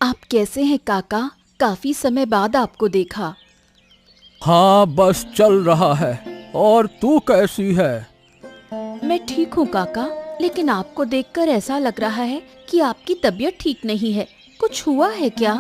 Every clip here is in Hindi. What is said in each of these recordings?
आप कैसे हैं काका? काफी समय बाद आपको देखा। हाँ, बस चल रहा है। और तू कैसी है? मैं ठीक हूँ काका, लेकिन आपको देखकर ऐसा लग रहा है कि आपकी तबीयत ठीक नहीं है। कुछ हुआ है क्या?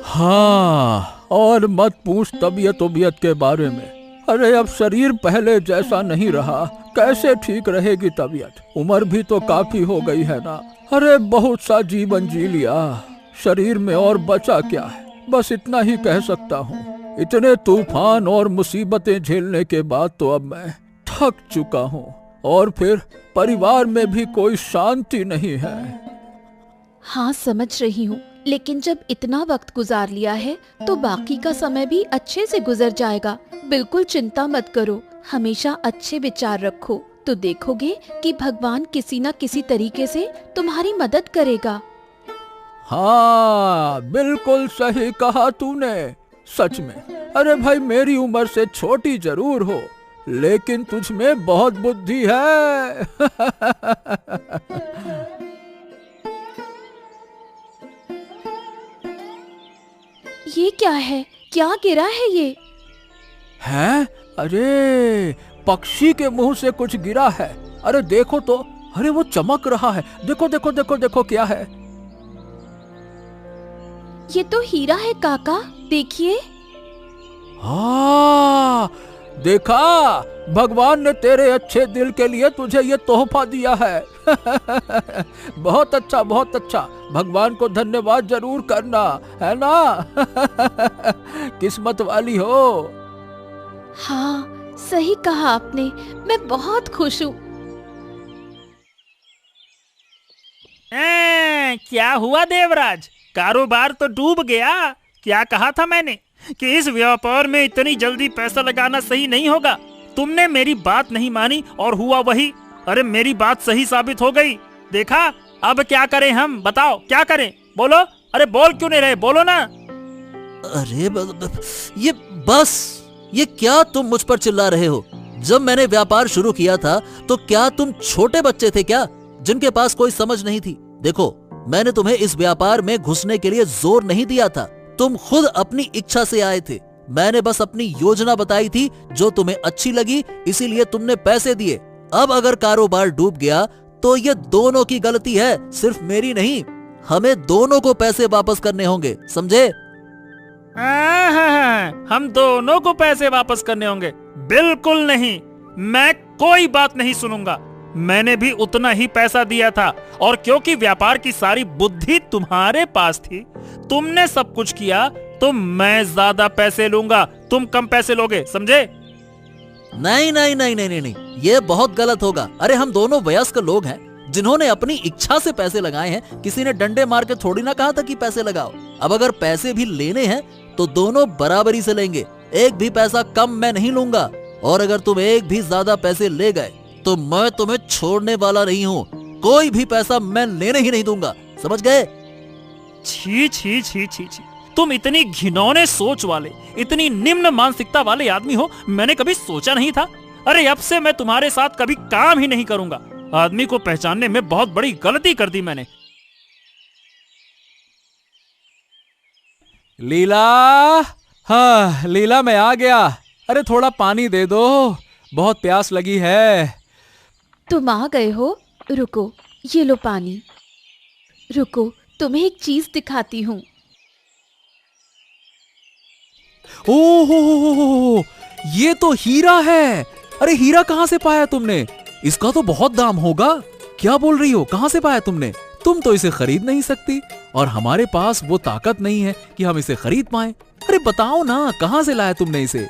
हाँ, और मत पूछ तबीयत के बारे में। अरे अब शरीर पहले जैसा नहीं रहा, कैसे ठीक रहेगी तबीयत? उम्र भी तो काफी हो गई है ना। अरे बहुत सा जीवन जी लिया, शरीर में और बचा क्या है? बस इतना ही कह सकता हूँ। इतने तूफान और मुसीबतें झेलने के बाद तो अब मैं थक चुका हूँ, और फिर परिवार में भी कोई शांति नहीं है। हाँ, समझ रही हूँ, लेकिन जब इतना वक्त गुजार लिया है तो बाकी का समय भी अच्छे से गुजर जाएगा। बिल्कुल चिंता मत करो, हमेशा अच्छे विचार रखो, तो देखोगे कि भगवान किसी न किसी तरीके से तुम्हारी मदद करेगा। हाँ, बिल्कुल सही कहा तूने। सच में, अरे भाई, मेरी उम्र से छोटी जरूर हो, लेकिन तुझ में बहुत बुद्धि है। ये क्या है? क्या गिरा है ये? हैं? अरे पक्षी के मुंह से कुछ गिरा है। अरे देखो तो, अरे वो चमक रहा है। देखो देखो देखो देखो, क्या है? ये तो हीरा है काका, देखिए। हाँ, देखा, भगवान ने तेरे अच्छे दिल के लिए तुझे ये तोहफा दिया है। बहुत अच्छा, बहुत अच्छा। भगवान को धन्यवाद जरूर करना, है ना? किस्मत वाली हो। हाँ, सही कहा आपने, मैं बहुत खुश हूँ। क्या हुआ देवराज? कारोबार तो डूब गया। क्या कहा था मैंने कि इस व्यापार में इतनी जल्दी पैसा लगाना सही नहीं होगा। तुमने मेरी बात नहीं मानी और हुआ वही। अरे मेरी बात सही साबित हो गई। देखा, अब क्या करें हम? बताओ क्या करें? बोलो। अरे बोल क्यों नहीं रहे? बोलो ना। अरे ये बस, ये क्या तुम मुझ पर चिल्ला रहे हो? जब मैंने व्यापार शुरू किया था तो क्या तुम छोटे बच्चे थे क्या, जिनके पास कोई समझ नहीं थी? देखो, मैंने तुम्हें इस व्यापार में घुसने के लिए जोर नहीं दिया था, तुम खुद अपनी इच्छा से आए थे। मैंने बस अपनी योजना बताई थी जो तुम्हें अच्छी लगी, इसीलिए तुमने पैसे दिए। अब अगर कारोबार डूब गया तो ये दोनों की गलती है, सिर्फ मेरी नहीं। हमें दोनों को पैसे वापस करने होंगे, समझे? हम दोनों को पैसे वापस करने होंगे? बिल्कुल नहीं, मैं कोई बात नहीं सुनूंगा। मैंने भी उतना ही पैसा दिया था, और क्योंकि व्यापार की सारी बुद्धि तुम्हारे पास थी, तुमने सब कुछ किया, तो मैं ज्यादा पैसे लूंगा, तुम कम पैसे लोगे, समझे? नहीं नहीं नहीं नहीं नहीं, ये बहुत गलत होगा। अरे हम दोनों वयस्क लोग हैं जिन्होंने अपनी इच्छा से पैसे लगाए हैं। किसी ने डंडे मार के थोड़ी ना कहा था कि पैसे लगाओ। अब अगर पैसे भी लेने हैं तो दोनों बराबरी से लेंगे, एक भी पैसा कम मैं नहीं लूंगा। और अगर तुम एक भी ज्यादा पैसे ले गए तो मैं तुम्हें छोड़ने वाला नहीं हूँ। कोई भी पैसा मैं लेने ही नहीं दूंगा, समझ गए? छी छी छी छी छी, तुम इतनी घिनौने सोच वाले, इतनी निम्न मानसिकता वाले आदमी हो, मैंने कभी सोचा नहीं था। अरे अब से मैं तुम्हारे साथ कभी काम ही नहीं करूंगा। आदमी को पहचानने में बहुत बड़ी गलती कर दी मैंने। लीला, हाँ लीला, मैं आ गया। अरे थोड़ा पानी दे दो, बहुत प्यास लगी है। तुम आ गए हो? रुको, ये लो पानी। रुको, तुम्हें एक चीज दिखाती हूँ। ओह, ये तो हीरा है। अरे हीरा कहाँ से पाया तुमने? इसका तो बहुत दाम होगा। क्या बोल रही हो? कहाँ से पाया तुमने? तुम तो इसे खरीद नहीं सकती, और हमारे पास वो ताकत नहीं है कि हम इसे खरीद पाएं। अरे बताओ ना, कहाँ से लाया तुमने इसे?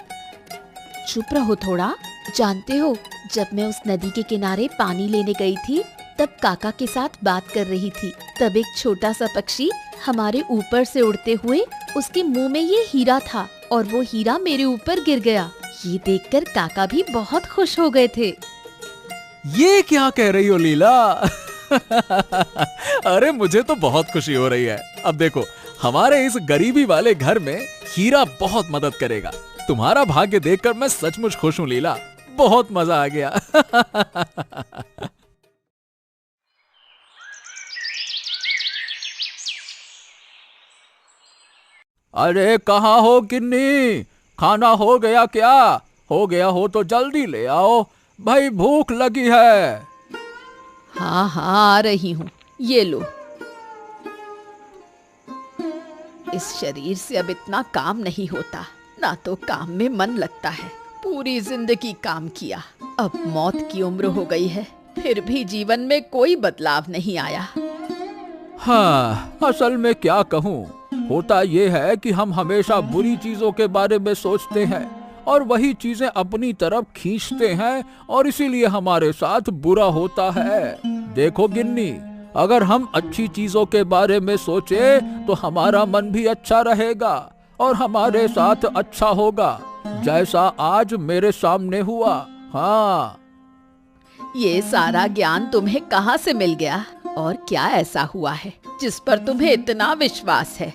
चुप रहो थोड़ा। जानते हो, जब मैं उस नदी के किनारे पानी लेने गई थी, तब काका के साथ बात कर रही थी। तब एक छोटा सा पक्षी हमारे ऊपर से उड़ते हुए उसके मुंह में ये हीरा था, और वो हीरा मेरे ऊपर गिर गया। ये देखकर काका भी बहुत खुश हो गए थे। ये क्या कह रही हो लीला? अरे मुझे तो बहुत खुशी हो रही है। अब देखो, हमारे इस गरीबी वाले घर में हीरा बहुत मदद करेगा। तुम्हारा भाग्य देखकर मैं सचमुच खुश हूँ लीला, बहुत मजा आ गया। अरे कहाँ हो गिन्नी? खाना हो गया क्या? हो गया हो तो जल्दी ले आओ भाई, भूख लगी है। हाँ हाँ, आ रही हूँ, ये लो। इस शरीर से अब इतना काम नहीं होता, ना तो काम में मन लगता है। पूरी जिंदगी काम किया, अब मौत की उम्र हो गई है, फिर भी जीवन में कोई बदलाव नहीं आया। हाँ, असल में क्या कहूँ, होता ये है कि हम हमेशा बुरी चीजों के बारे में सोचते हैं और वही चीजें अपनी तरफ खींचते हैं और इसीलिए हमारे साथ बुरा होता है। देखो गिन्नी, अगर हम अच्छी चीजों के बारे में सोचे तो हमारा मन भी अच्छा रहेगा और हमारे साथ अच्छा होगा, जैसा आज मेरे सामने हुआ। हाँ, ये सारा ज्ञान तुम्हें कहाँ से मिल गया और क्या ऐसा हुआ है जिस पर तुम्हें इतना विश्वास है?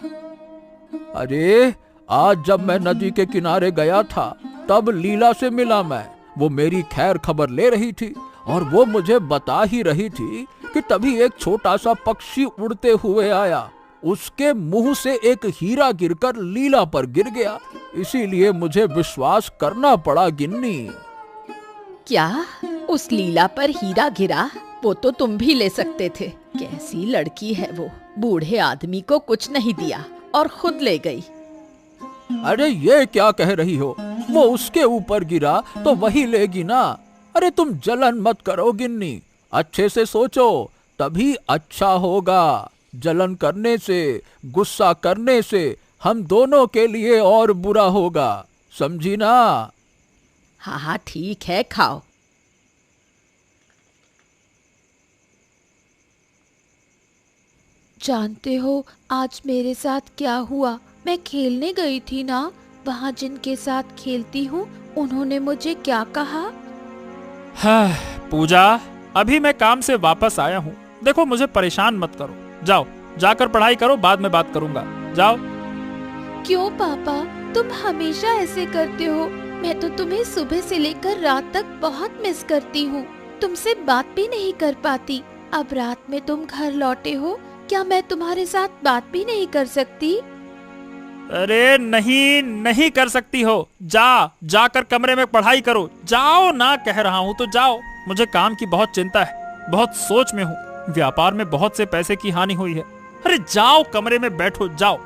अरे आज जब मैं नदी के किनारे गया था तब लीला से मिला मैं। वो मेरी खैर खबर ले रही थी और वो मुझे बता ही रही थी कि तभी एक छोटा सा पक्षी उड़ते हुए आया। उसके मुंह से एक हीरा गिरकर लीला पर गिर गया, इसीलिए मुझे विश्वास करना पड़ा गिन्नी। क्या उस लीला पर हीरा गिरा? वो तो तुम भी ले सकते थे। कैसी लड़की है वो, बूढ़े आदमी को कुछ नहीं दिया और खुद ले गई। अरे ये क्या कह रही हो? वो उसके ऊपर गिरा तो वही लेगी ना। अरे तुम जलन मत करो गिन्नी, अच्छे से सोचो तभी अच्छा होगा। जलन करने से, गुस्सा करने से हम दोनों के लिए और बुरा होगा, समझी ना? हाँ हाँ ठीक है, खाओ। जानते हो आज मेरे साथ क्या हुआ? मैं खेलने गई थी ना, वहाँ जिनके साथ खेलती हूँ उन्होंने मुझे क्या कहा? हाँ, पूजा, अभी मैं काम से वापस आया हूँ। देखो मुझे परेशान मत करो, जाओ जाकर पढ़ाई करो, बाद में बात करूंगा, जाओ। क्यों पापा, तुम हमेशा ऐसे करते हो? मैं तो तुम्हें सुबह से लेकर रात तक बहुत मिस करती हूँ, तुमसे बात भी नहीं कर पाती। अब रात में तुम घर लौटे हो, क्या मैं तुम्हारे साथ बात भी नहीं कर सकती? अरे नहीं, नहीं कर सकती हो। जाकर कमरे में पढ़ाई करो, जाओ ना, कह रहा हूँ तो जाओ। मुझे काम की बहुत चिंता है, बहुत सोच में हूँ। व्यापार में बहुत से पैसे की हानि हुई है। अरे जाओ कमरे में बैठो, जाओ।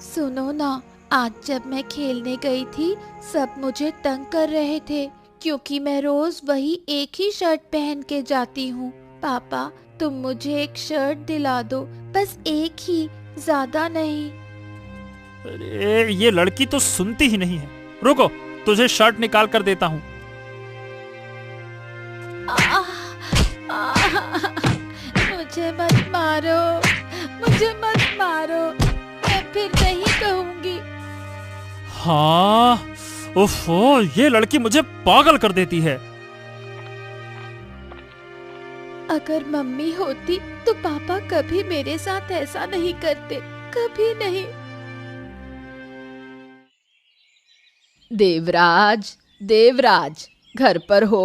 सुनो ना, आज जब मैं खेलने गई थी सब मुझे तंग कर रहे थे क्योंकि मैं रोज वही एक ही शर्ट पहन के जाती हूँ। पापा तुम मुझे एक शर्ट दिला दो, बस एक ही, ज्यादा नहीं। अरे ये लड़की तो सुनती ही नहीं है। रुको, तुझे शर्ट निकाल कर देता हूँ। मुझे मत मारो, मुझे मत मारो, मैं फिर नहीं कहूँगी। हाँ, ओफो, ये लड़की मुझे पागल कर देती है। अगर मम्मी होती तो पापा कभी मेरे साथ ऐसा नहीं करते, कभी नहीं। देवराज, देवराज, घर पर हो?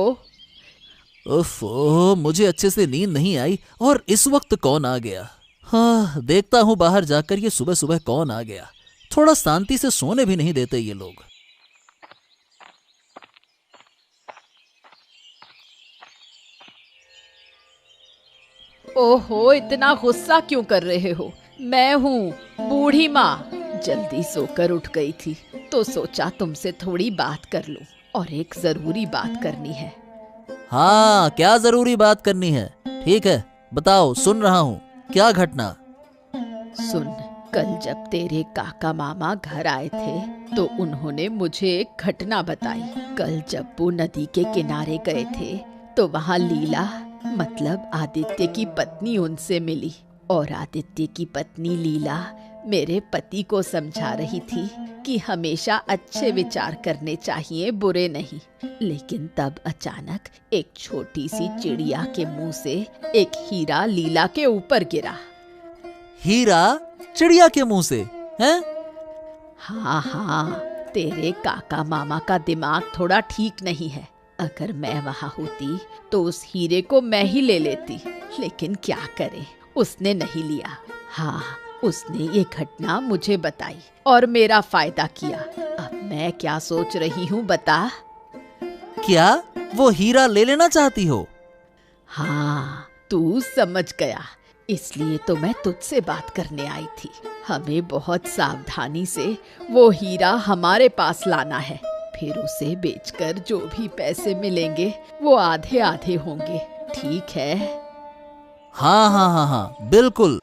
ओफो, मुझे अच्छे से नींद नहीं आई और इस वक्त कौन आ गया? हाँ, देखता हूँ बाहर जाकर ये सुबह सुबह कौन आ गया। थोड़ा शांति से सोने भी नहीं देते ये लोग। ओहो, इतना गुस्सा क्यों कर रहे हो? मैं हूँ बूढ़ी माँ, जल्दी सोकर उठ गई थी तो सोचा तुमसे थोड़ी बात कर लूं और एक जरूरी बात करनी है। हाँ, क्या जरूरी बात करनी है? ठीक है, बताओ, सुन रहा हूँ। क्या घटना? सुन, कल जब तेरे काका मामा घर आए थे तो उन्होंने मुझे एक घटना बताई। कल जब वो नदी के किनारे गए थे तो वहाँ लीला, मतलब आदित्य की पत्नी, उनसे मिली और आदित्य की पत्नी लीला मेरे पति को समझा रही थी कि हमेशा अच्छे विचार करने चाहिए, बुरे नहीं। लेकिन तब अचानक एक छोटी सी चिड़िया के मुंह से एक हीरा लीला के ऊपर गिरा। हीरा चिड़िया के मुंह से? हैं? हाँ हाँ, तेरे काका मामा का दिमाग थोड़ा ठीक नहीं है। अगर मैं वहाँ होती तो उस हीरे को मैं ही ले लेती, लेकिन क्या करे, उसने नहीं लिया। हाँ, उसने ये घटना मुझे बताई और मेरा फायदा किया। अब मैं क्या सोच रही हूँ बता। क्या वो हीरा ले लेना चाहती हो? हाँ, तू समझ गया, इसलिए तो मैं तुझसे बात करने आई थी। हमें बहुत सावधानी से वो हीरा हमारे पास लाना है, फिर उसे बेचकर जो भी पैसे मिलेंगे वो आधे आधे होंगे, ठीक है? हाँ हाँ हाँ हाँ, बिल्कुल।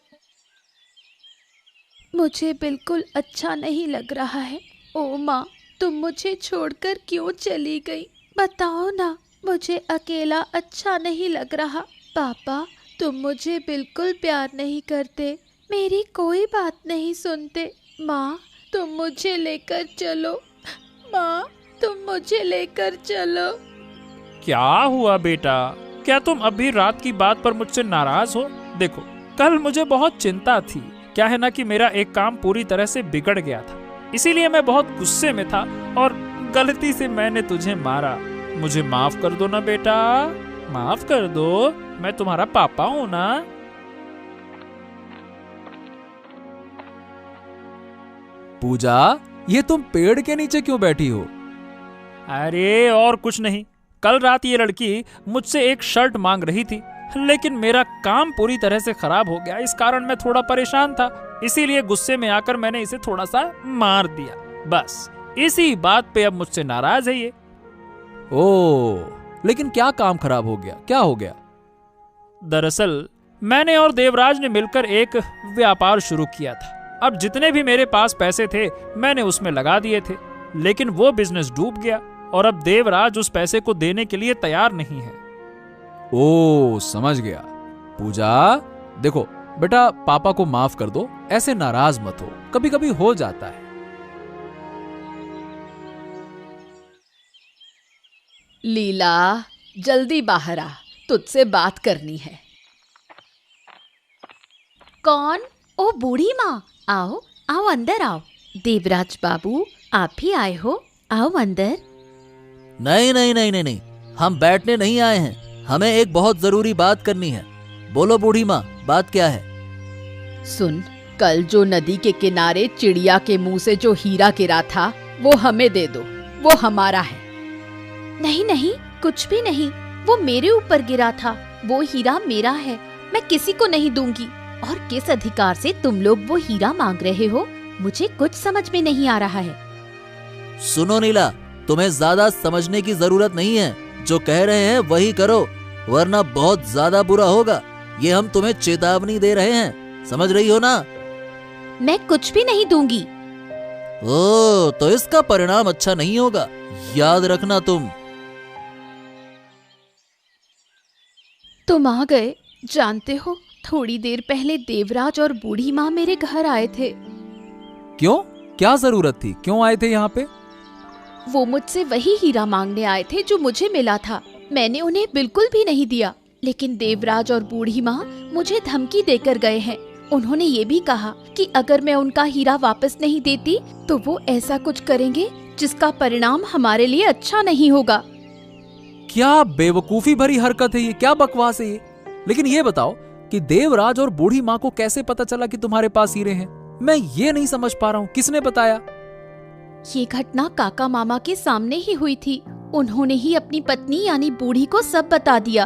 मुझे बिल्कुल अच्छा नहीं लग रहा है। ओ माँ, तुम मुझे छोड़कर क्यों चली गई? बताओ ना, मुझे अकेला अच्छा नहीं लग रहा। पापा, तुम मुझे बिल्कुल प्यार नहीं करते, मेरी कोई बात नहीं सुनते। माँ, तुम मुझे लेकर चलो। माँ, तुम मुझे लेकर चलो। क्या हुआ बेटा? क्या तुम अभी रात की बात पर मुझसे नाराज हो? देखो, कल मुझे बहुत चिंता थी। क्या है ना कि मेरा एक काम पूरी तरह से बिगड़ गया था, इसीलिए मैं बहुत गुस्से में था और गलती से मैंने तुझे मारा। मुझे माफ कर दो ना बेटा, माफ कर दो, मैं तुम्हारा पापा हूँ ना। पूजा, ये तुम पेड़ के नीचे क्यों बैठी हो? अरे और कुछ नहीं, कल रात ये लड़की मुझसे एक शर्ट मांग रही थी, लेकिन मेरा काम पूरी तरह से खराब हो गया। इस कारण मैं थोड़ा परेशान था, इसीलिए गुस्से में आकर मैंने इसे थोड़ा सा मार दिया। बस इसी बात पे अब मुझसे नाराज है ये। ओह, लेकिन क्या काम खराब हो गया? क्या हो गया? दरअसल मैंने और देवराज ने मिलकर एक व्यापार शुरू किया था। अब जितने भी मेरे पास पैसे थे मैंने उसमें लगा दिए थे, लेकिन वो बिजनेस डूब गया और अब देवराज उस पैसे को देने के लिए तैयार नहीं है। ओह, समझ गया। पूजा, देखो बेटा, पापा को माफ कर दो, ऐसे नाराज मत हो, कभी कभी हो जाता है। लीला, जल्दी बाहर आ, तुझसे बात करनी है। कौन? ओ बूढ़ी माँ, आओ आओ अंदर आओ। देवराज बाबू, आप ही आए हो? आओ अंदर। नहीं नहीं नहीं नहीं नहीं, हम बैठने नहीं आए हैं, हमें एक बहुत जरूरी बात करनी है। बोलो बूढ़ी माँ, बात क्या है? सुन, कल जो नदी के किनारे चिड़िया के मुंह से जो हीरा गिरा था वो हमें दे दो, वो हमारा है। नहीं नहीं, कुछ भी नहीं, वो मेरे ऊपर गिरा था, वो हीरा मेरा है, मैं किसी को नहीं दूंगी। और किस अधिकार से तुम लोग वो हीरा मांग रहे हो? मुझे कुछ समझ में नहीं आ रहा है। सुनो नीला, तुम्हें ज्यादा समझने की जरूरत नहीं है, जो कह रहे हैं वही करो, वरना बहुत ज्यादा बुरा होगा। ये हम तुम्हें चेतावनी दे रहे हैं, समझ रही हो ना? मैं कुछ भी नहीं दूंगी। ओ, तो इसका परिणाम अच्छा नहीं होगा, याद रखना तुम। तुम आ गए। जानते हो, थोड़ी देर पहले देवराज और बूढ़ी माँ मेरे घर आए थे। क्यों? क्या जरूरत थी? क्यों आए थे यहाँ पे? वो मुझसे वही हीरा मांगने आए थे जो मुझे मिला था। मैंने उन्हें बिल्कुल भी नहीं दिया, लेकिन देवराज और बूढ़ी माँ मुझे धमकी देकर गए हैं। उन्होंने ये भी कहा कि अगर मैं उनका हीरा वापस नहीं देती तो वो ऐसा कुछ करेंगे जिसका परिणाम हमारे लिए अच्छा नहीं होगा। क्या बेवकूफी भरी हरकत है ये, क्या बकवास है ये। लेकिन ये बताओ कि देवराज और बूढ़ी माँ को कैसे पता चला कि तुम्हारे पास हीरे हैं? मैं ये नहीं समझ पा रहा हूँ, किसने बताया? ये घटना काका मामा के सामने ही हुई थी। उन्होंने ही अपनी पत्नी यानी बूढ़ी को सब बता दिया।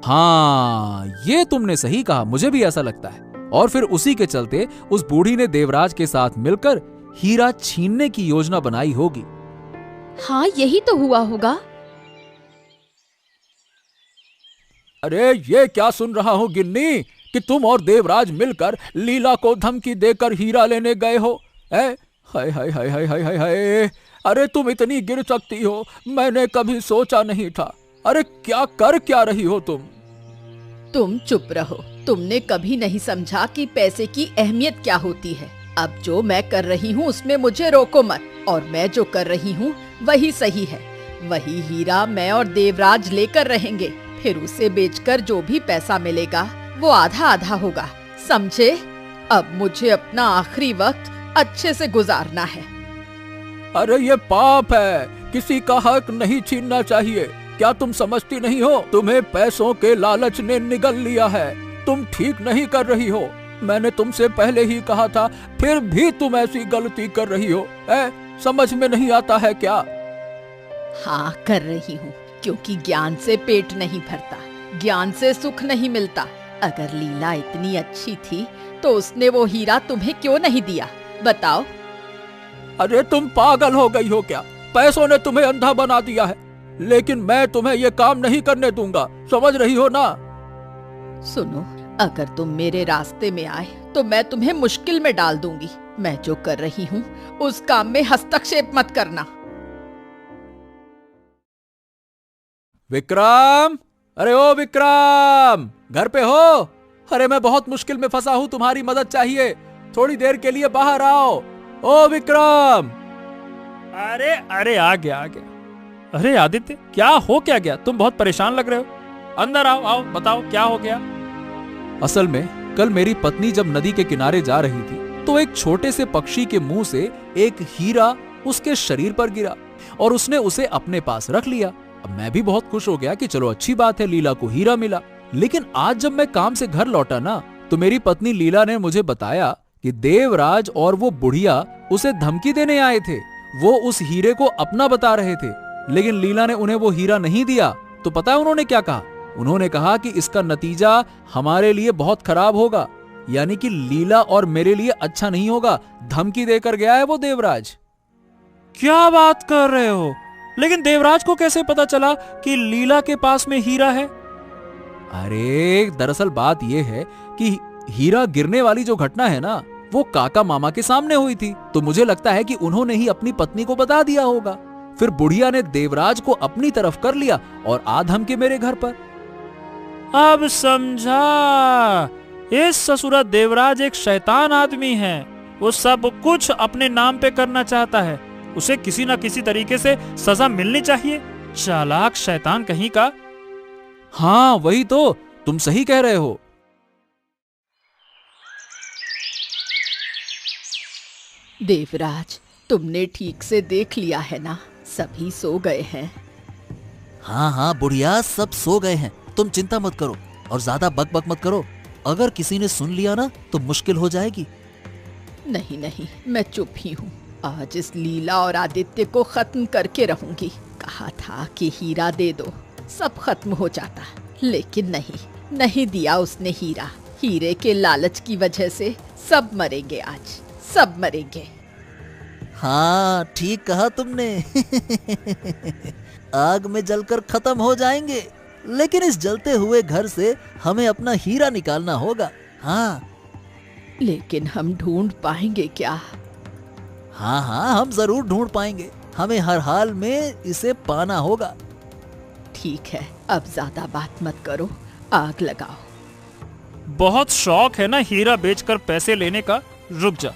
हाँ, ये तुमने सही कहा, मुझे भी ऐसा लगता है। और फिर उसी के चलते उस बूढ़ी ने देवराज के साथ मिलकर हीरा छीनने की योजना बनाई होगी। हाँ, यही तो हुआ होगा। अरे ये क्या सुन रहा हूँ गिन्नी, कि तुम और देवराज मिलकर लीला को धमकी देकर हीरा लेने गए हो? हाय हाय हाय हाय हाय हाय हाय, अरे तुम इतनी गिर सकती हो, मैंने कभी सोचा नहीं था। अरे क्या कर क्या रही हो तुम? तुम चुप रहो, तुमने कभी नहीं समझा कि पैसे की अहमियत क्या होती है। अब जो मैं कर रही हूँ उसमें मुझे रोको मत, और मैं जो कर रही हूँ वही सही है। वही हीरा मैं और देवराज लेकर रहेंगे, फिर उसे बेचकर जो भी पैसा मिलेगा वो आधा आधा होगा, समझे? अब मुझे अपना आखिरी वक्त अच्छे से गुजारना है। अरे ये पाप है, किसी का हक नहीं छीनना चाहिए। क्या तुम समझती नहीं हो? तुम्हें पैसों के लालच ने निगल लिया है, तुम ठीक नहीं कर रही हो। मैंने तुमसे पहले ही कहा था, फिर भी तुम ऐसी गलती कर रही हो। समझ में नहीं आता है क्या? हाँ, कर रही हूँ, क्योंकि ज्ञान से पेट नहीं भरता, ज्ञान से सुख नहीं मिलता। अगर लीला इतनी अच्छी थी तो उसने वो हीरा तुम्हें क्यों नहीं दिया, बताओ? अरे तुम पागल हो गई हो क्या? पैसों ने तुम्हें अंधा बना दिया है, लेकिन मैं तुम्हें ये काम नहीं करने दूंगा, समझ रही हो ना? सुनो, अगर तुम मेरे रास्ते में आए तो मैं तुम्हें मुश्किल में डाल दूंगी। मैं जो कर रही हूँ उस काम में हस्तक्षेप मत करना। विक्रम, अरे ओ विक्रम, घर पे हो? अरे मैं बहुत मुश्किल में फंसा हूँ, तुम्हारी मदद चाहिए, थोड़ी देर के लिए बाहर आओ। ओ विक्रम! अरे अरे, आ गया आ गया। अरे आदित्य, क्या हो क्या गया? तुम बहुत परेशान लग रहे हो। अंदर आओ आओ, बताओ क्या हो गया। असल में कल मेरी पत्नी जब नदी के किनारे जा रही थी तो एक छोटे से पक्षी के मुंह से एक हीरा उसके शरीर पर गिरा और उसने उसे अपने पास रख लिया। अब मैं भी बहुत खुश हो गया कि चलो अच्छी बात है, लीला को हीरा मिला। लेकिन आज जब मैं काम से घर लौटा ना, तो मेरी पत्नी लीला ने मुझे बताया कि देवराज और वो बुढ़िया उसे धमकी देने आए थे। वो उस हीरे को अपना बता रहे थे, लेकिन लीला ने उन्हें वो हीरा नहीं दिया। तो पता है उन्होंने क्या कहा? उन्होंने कहा कि इसका नतीजा हमारे लिए बहुत खराब होगा, यानी कि लीला और मेरे लिए अच्छा नहीं होगा। धमकी देकर गया है वो देवराज। क्या बात कर रहे हो? लेकिन देवराज को कैसे पता चला कि लीला के पास में हीरा है? अरे दरअसल बात यह है कि हीरा गिरने वाली जो घटना है ना, वो काका मामा के सामने हुई थी। तो मुझे लगता है कि उन्होंने ही अपनी पत्नी को बता दिया होगा। फिर बुढ़िया ने देवराज को अपनी तरफ कर लिया और आ धमके मेरे घर पर। अब समझा, इस ससुरा देवराज एक शैतान आदमी है। वो सब कुछ अपने नाम पे करना चाहता है। उसे किसी ना किसी तरीके से सजा मिलनी चाहिए। चालाक शैतान कहीं का। हाँ वही तो, तुम सही कह रहे हो। देवराज, तुमने ठीक से देख लिया है ना? सभी सो गए हैं। हाँ हाँ बुढ़िया, सब सो गए हैं, तुम चिंता मत करो और ज्यादा बक मत करो। अगर किसी ने सुन लिया ना तो मुश्किल हो जाएगी। नहीं नहीं, मैं चुप ही हूँ। आज इस लीला और आदित्य को खत्म करके रहूंगी। कहा था कि हीरा दे दो, सब खत्म हो जाता, लेकिन नहीं दिया उसने हीरा। हीरे के लालच की वजह से सब मरेंगे, आज सब मरेंगे। हाँ ठीक कहा तुमने। आग में जलकर खत्म हो जाएंगे, लेकिन इस जलते हुए घर से हमें अपना हीरा निकालना होगा। हाँ लेकिन हम ढूंढ पाएंगे क्या? हाँ हाँ, हम जरूर ढूंढ पाएंगे। हमें हर हाल में इसे पाना होगा। ठीक है, अब ज्यादा बात मत करो, आग लगाओ। बहुत शौक है ना हीरा बेचकर पैसे लेने का। रुक जा।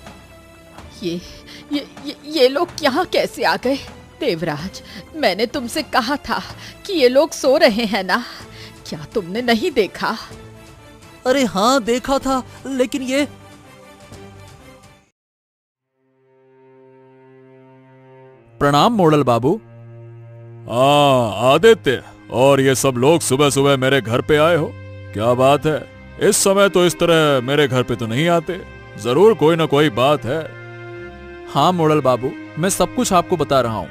ये लोग यहाँ कैसे आ गए? देवराज, मैंने तुमसे कहा था कि ये लोग सो रहे हैं ना, क्या तुमने नहीं देखा? अरे हाँ देखा था, लेकिन ये प्रणाम मोड़ल बाबू। हाँ आदित्य, और ये सब लोग सुबह सुबह मेरे घर पे आए हो, क्या बात है? इस समय तो इस तरह मेरे घर पे तो नहीं आते, जरूर कोई ना कोई बात है। हाँ मोड़ल बाबू, मैं सब कुछ आपको बता रहा हूँ।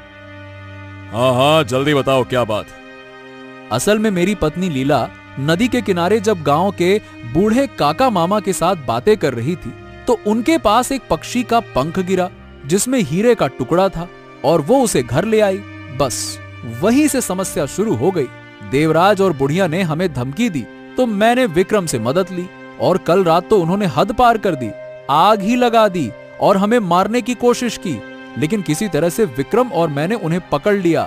हाँ हाँ जल्दी बताओ क्या बात है। असल में मेरी पत्नी लीला नदी के किनारे जब गांव के बूढ़े काका मामा के साथ बातें कर रही थी, तो उनके पास एक पक्षी का पंख गिरा जिसमें हीरे का टुकड़ा था, और वो उसे घर ले आई। बस वहीं से समस्या शुरू हो गई। देवराज और बुढ़िया ने हमें धमकी दी, तो मैंने विक्रम से मदद ली, और कल रात तो उन्होंने हद पार कर दी, आग ही लगा दी और हमें मारने की कोशिश की, लेकिन किसी तरह से विक्रम और मैंने उन्हें पकड़ लिया।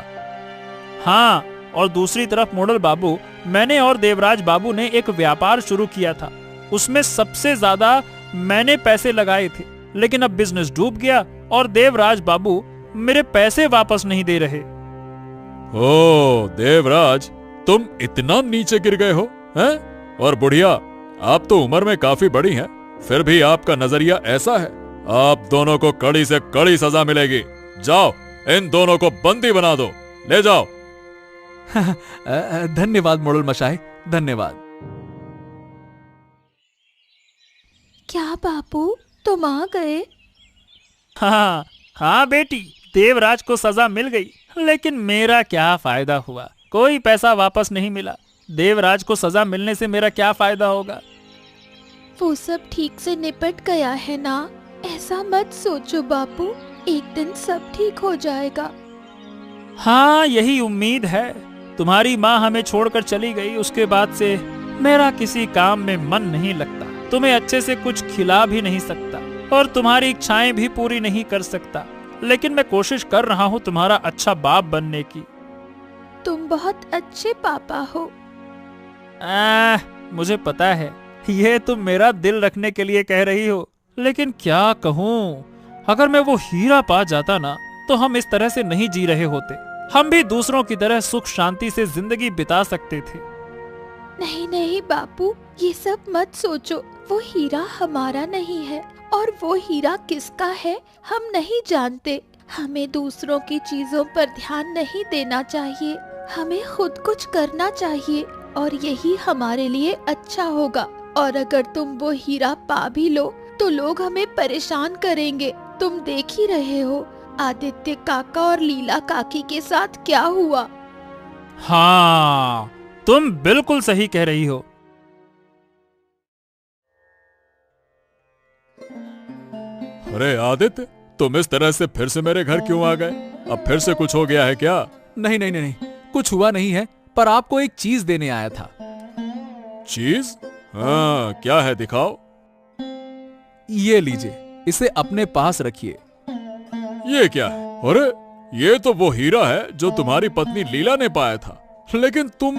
हाँ, और दूसरी तरफ मोड़ल बाबू, मैंने और देवराज बाबू ने एक व्यापार शुरू किया था। उसमें सबसे ज्यादा मैंने पैसे लगाए थे, लेकिन अब बिजनेस डूब गया और देवराज बाबू मेरे पैसे वापस नहीं दे रहे। ओ देवराज, तुम इतना नीचे गिर गए हो हैं? और बुढ़िया, आप तो उम्र में काफी बड़ी हैं, फिर भी आपका नजरिया ऐसा है। आप दोनों को कड़ी से कड़ी सजा मिलेगी। जाओ, इन दोनों को बंदी बना दो, ले जाओ। धन्यवाद मोड़ल मशाई, धन्यवाद। क्या बापू, तुम आ गए? हाँ हाँ बेटी, देवराज को सजा मिल गई, लेकिन मेरा क्या फायदा हुआ? कोई पैसा वापस नहीं मिला। देवराज को सजा मिलने से मेरा क्या फायदा होगा? वो सब ठीक से निपट गया है ना, ऐसा मत सोचो बापू, एक दिन सब ठीक हो जाएगा। हाँ, यही उम्मीद है। तुम्हारी माँ हमें छोड़कर चली गई, उसके बाद से मेरा किसी काम में मन नहीं लगता। तुम्हें अच्छे से कुछ खिला भी नहीं सकता और तुम्हारी इच्छाएं भी पूरी नहीं कर सकता, लेकिन मैं कोशिश कर रहा हूँ तुम्हारा अच्छा बाप बनने की। तुम बहुत अच्छे पापा हो। मुझे पता है ये तुम मेरा दिल रखने के लिए कह रही हो, लेकिन क्या कहूँ, अगर मैं वो हीरा पा जाता ना तो हम इस तरह से नहीं जी रहे होते। हम भी दूसरों की तरह सुख शांति से जिंदगी बिता सकते थे। नहीं नहीं बापू, ये सब मत सोचो। वो हीरा हमारा नहीं है और वो हीरा किसका है हम नहीं जानते। हमें दूसरों की चीजों पर ध्यान नहीं देना चाहिए, हमें खुद कुछ करना चाहिए और यही हमारे लिए अच्छा होगा। और अगर तुम वो हीरा पा भी लो तो लोग हमें परेशान करेंगे। तुम देख ही रहे हो आदित्य काका और लीला काकी के साथ क्या हुआ। हाँ, तुम बिल्कुल सही कह रही हो। अरे आदित्य, तुम इस तरह से फिर से मेरे घर क्यों आ गए? अब फिर से कुछ हो गया है क्या? नहीं नहीं नहीं, कुछ हुआ नहीं है, पर आपको एक चीज देने आया था। चीज? हाँ, क्या है, दिखाओ। ये लीजिए, इसे अपने पास रखिए। ये क्या है? अरे ये तो वो हीरा है जो तुम्हारी पत्नी लीला ने पाया था, लेकिन तुम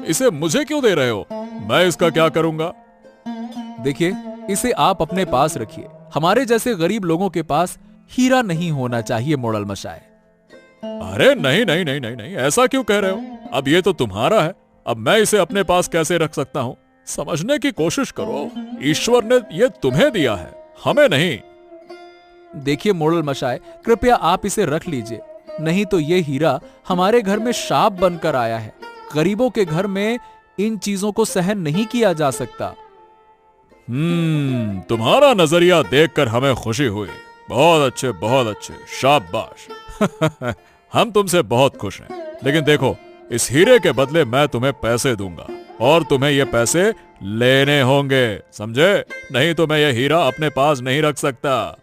इसे मुझे क्यों दे रहे हो? मैं इसका क्या करूंगा? देखिए, इसे आप अपने पास रखिए। हमारे जैसे गरीब लोगों के पास हीरा नहीं होना चाहिए मोड़ल मशाए। अरे नहीं नहीं नहीं नहीं नहीं, ऐसा क्यों कह रहे हो? अब ये तो तुम्हारा है, अब मैं इसे अपने पास कैसे रख सकता हूँ? समझने की कोशिश करो, ईश्वर ने ये तुम्हें दिया है, हमें नहीं। देखिए मोड़ल मशाए, कृपया आप इसे रख लीजिए, नहीं तो ये हीरा हमारे घर में शाप बनकर आया है। गरीबों के घर में इन चीजों को सहन नहीं किया जा सकता। तुम्हारा नजरिया देखकर हमें खुशी हुई। बहुत अच्छे, शाबाश। हम तुमसे बहुत खुश हैं, लेकिन देखो, इस हीरे के बदले मैं तुम्हें पैसे दूंगा और तुम्हें ये पैसे लेने होंगे, समझे? नहीं तो मैं ये हीरा अपने पास नहीं रख सकता।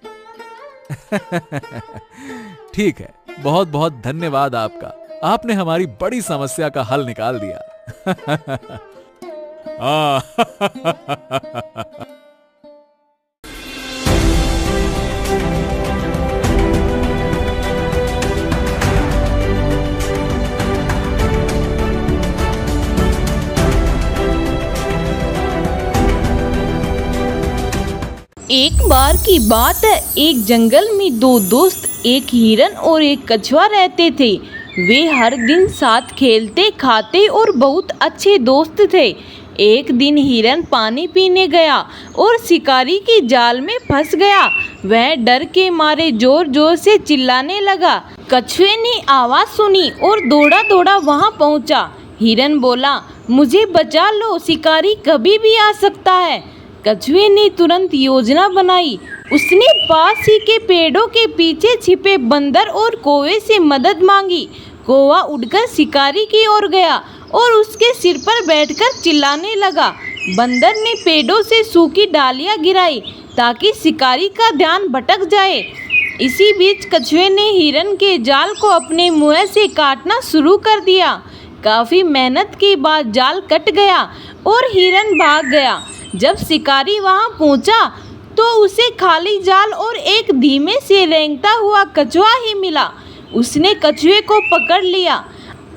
ठीक है, बहुत बहुत धन्यवाद आपका। आपने हमारी बड़ी समस्या का हल निकाल दिया। एक बार की बात है, एक जंगल में दो दोस्त, एक हिरन और एक कछुआ रहते थे। वे हर दिन साथ खेलते, खाते और बहुत अच्छे दोस्त थे। एक दिन हिरन पानी पीने गया और शिकारी की जाल में फंस गया। वह डर के मारे जोर जोर से चिल्लाने लगा। कछुए ने आवाज़ सुनी और दौड़ा दौड़ा वहां पहुंचा। हिरन बोला, मुझे बचा लो, शिकारी कभी भी आ सकता है। कछुए ने तुरंत योजना बनाई। उसने पास ही के पेड़ों के पीछे छिपे बंदर और कौवे से मदद मांगी। कौवा उड़कर शिकारी की ओर गया और उसके सिर पर बैठकर चिल्लाने लगा। बंदर ने पेड़ों से सूखी डालियां गिराई ताकि शिकारी का ध्यान भटक जाए। इसी बीच कछुए ने हिरन के जाल को अपने मुंह से काटना शुरू कर दिया। काफ़ी मेहनत के बाद जाल कट गया और हिरन भाग गया। जब शिकारी वहां पहुंचा तो उसे खाली जाल और एक धीमे से रेंगता हुआ कछुआ ही मिला। उसने कछुए को पकड़ लिया।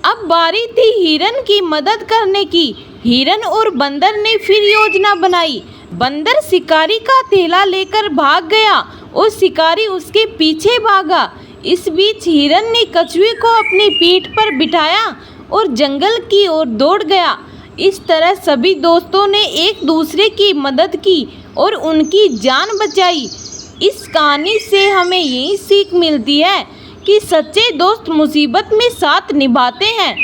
अब बारी थी हिरन की मदद करने की। हिरन और बंदर ने फिर योजना बनाई। बंदर शिकारी का थैला लेकर भाग गया और शिकारी उसके पीछे भागा। इस बीच हिरन ने कछुए को अपनी पीठ पर बिठाया और जंगल की ओर दौड़ गया। इस तरह सभी दोस्तों ने एक दूसरे की मदद की और उनकी जान बचाई। इस कहानी से हमें यही सीख मिलती है कि सच्चे दोस्त मुसीबत में साथ निभाते हैं।